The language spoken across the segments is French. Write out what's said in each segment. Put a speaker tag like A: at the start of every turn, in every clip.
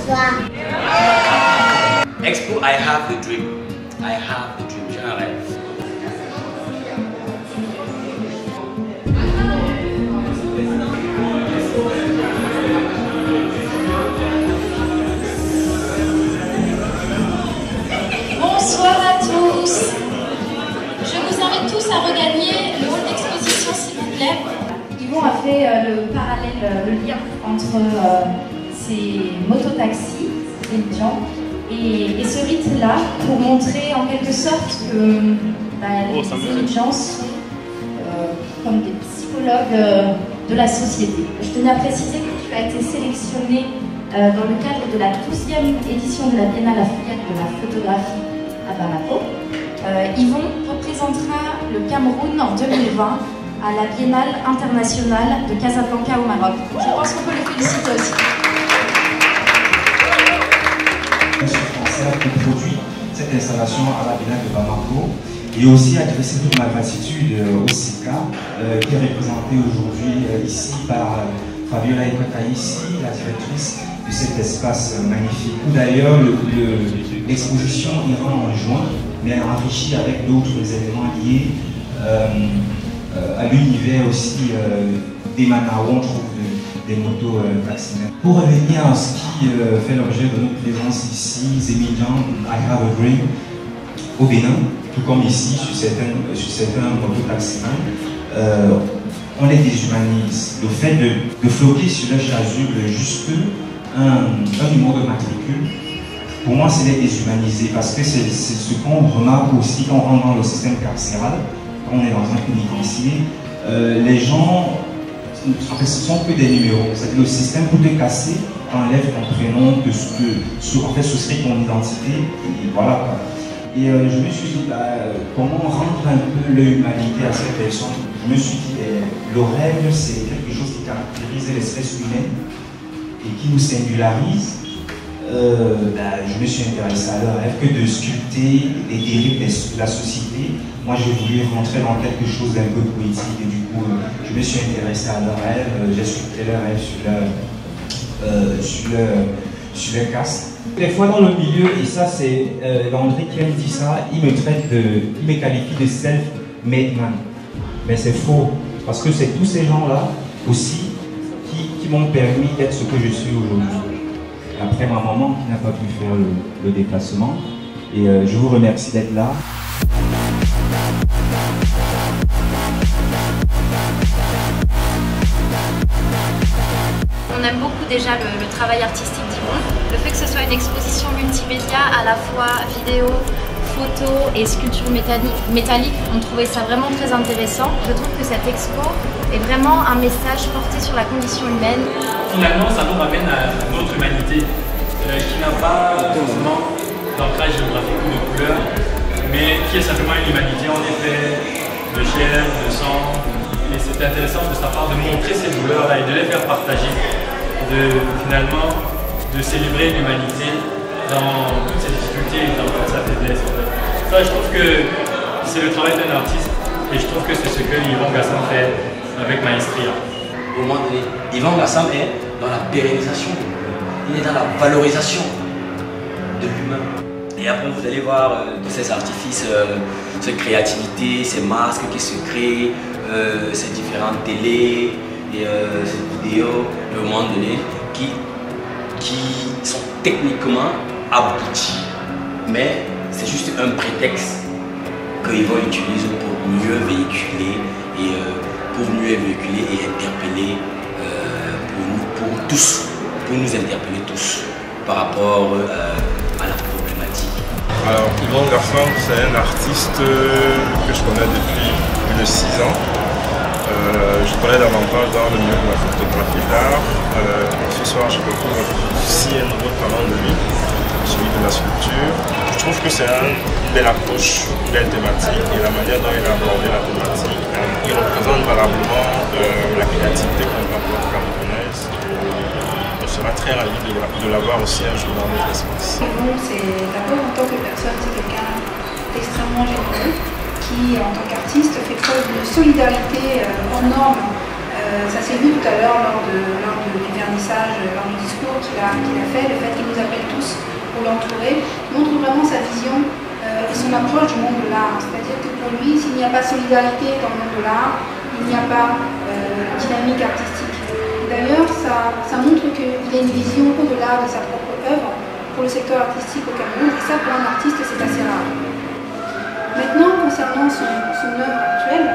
A: Bonsoir.
B: Expo, I have the dream. I have the dream. J'ai un rêve.
C: Bonsoir à tous. Je vous invite tous à regagner le hall d'exposition, s'il vous plaît. Yvon a fait le parallèle, le lien entre ces mototaxis intelligents et ce rite-là pour montrer en quelque sorte que les intelligents sont comme des psychologues de la société. Je tenais à préciser que tu as été sélectionné dans le cadre de la 12e édition de la Biennale africaine de la photographie à Bamako. Yvon représentera le Cameroun en 2020 à la Biennale internationale de Casablanca au Maroc. Je pense qu'on peut le féliciter aussi.
D: Français qui produit cette installation à la Biennale de Bamako et aussi adresser toute ma gratitude au SICA qui est représenté aujourd'hui ici par Fabiola Ekataïsi, la directrice de cet espace magnifique. D'ailleurs, l'exposition ira en juin, mais elle enrichit avec d'autres éléments liés à l'univers aussi des Manawa, on trouve des motos vaccinales. Pour revenir à ce qui fait l'objet de notre présence ici, Zémidjan, I Have a Dream, au Bénin, tout comme ici, sur certains motos vaccinales, on les déshumanise. Le fait de floquer sur leur chasuble juste un numéro de matricule, pour moi, c'est les déshumaniser parce que c'est ce qu'on remarque aussi quand on rentre dans le système carcéral, quand on est dans un pénitencier. Les gens, en fait, ce sont que des numéros. C'est-à-dire le système pour te casser, enlève ton prénom, en fait, ce serait ton identité, et voilà quoi. Et je me suis dit, comment rendre un peu l'humanité à cette personne. Je me suis dit, le rêve, c'est quelque chose qui caractérise l'espèce humaine et qui nous singularise. Je me suis intéressé à leur rêve que de sculpter les dérives de la société. Moi, j'ai voulu rentrer dans quelque chose d'un peu poétique et du coup, je me suis intéressé à leur rêve. J'ai sculpté leur rêve sur leur casque. Des fois dans le milieu, et ça c'est Landry qui me dit ça, il me qualifie de self-made man. Mais c'est faux, parce que c'est tous ces gens-là aussi qui m'ont permis d'être ce que je suis aujourd'hui. Après ma maman qui n'a pas pu faire le déplacement. Et je vous remercie d'être là.
C: On aime beaucoup déjà le travail artistique d'Yvon. Le fait que ce soit une exposition multimédia, à la fois vidéo, photo et sculpture métallique, on trouvait ça vraiment très intéressant. Je trouve que cette expo est vraiment un message porté sur la condition humaine.
E: Finalement, ça nous ramène à notre humanité qui n'a pas forcément d'ancrage géographique ou de couleur, mais qui est simplement une humanité en effet de chair, de sang. Et c'est intéressant de sa part de montrer ces douleurs-là et de les faire partager, finalement de célébrer l'humanité dans toutes ses difficultés et dans toute sa faiblesse. Ça, je trouve que c'est le travail d'un artiste et je trouve que c'est ce que Yvon Gassam fait avec maestria.
B: Au moment donné, Yvon Gassam est dans la pérennisation, il est dans la valorisation de l'humain. Et après, vous allez voir tous ces artifices, cette créativité, ces masques qui se créent, ces différentes télés et ces vidéos, à un moment donné, qui sont techniquement abouties. Mais c'est juste un prétexte qu'ils vont utiliser pour mieux véhiculer et interpeller pour nous interpeller tous par rapport à la problématique.
F: Alors, Yvon Gassam, c'est un artiste que je connais depuis plus de 6 ans. Je connais davantage dans le milieu de la photographie d'art. Ce soir, je découvre aussi un nouveau talent de lui, celui de la sculpture. Je trouve que c'est une belle approche, une belle thématique et la manière dont il a abordé la thématique. Il représente valablement la créativité contemporaine camerounaise. On sera très ravis de l'avoir aussi un jour dans notre espace.
G: C'est d'abord en tant que personne, c'est quelqu'un d'extrêmement généreux qui, en tant qu'artiste, fait preuve de solidarité hors norme Ça s'est vu tout à l'heure lors du vernissage, lors du discours qu'il a fait, le fait qu'il nous appelle tous pour l'entourer, montre vraiment sa vision et son approche du monde de l'art. C'est-à-dire que pour lui, s'il n'y a pas solidarité dans le monde de l'art, il n'y a pas dynamique artistique. D'ailleurs, ça montre qu'il a une vision au-delà de sa propre œuvre pour le secteur artistique au Cameroun, et ça pour un artiste c'est assez rare. Maintenant, concernant son œuvre actuelle,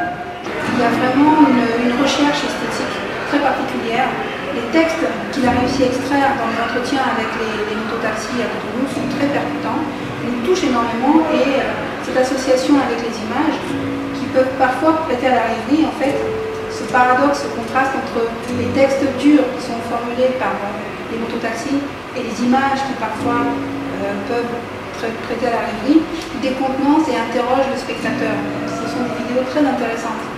G: il y a vraiment une recherche esthétique très particulière. Les textes qu'il a réussi à extraire dans les entretiens avec les mototaxis à Cotonou sont très percutants, nous touchent énormément, et cette association avec les images qui peuvent parfois prêter à la rêverie, en fait, ce paradoxe, ce contraste entre les textes durs qui sont formulés par les mototaxis et les images qui parfois peuvent prêter à la rêverie, décontenance et interroge le spectateur. Ce sont des vidéos très intéressantes.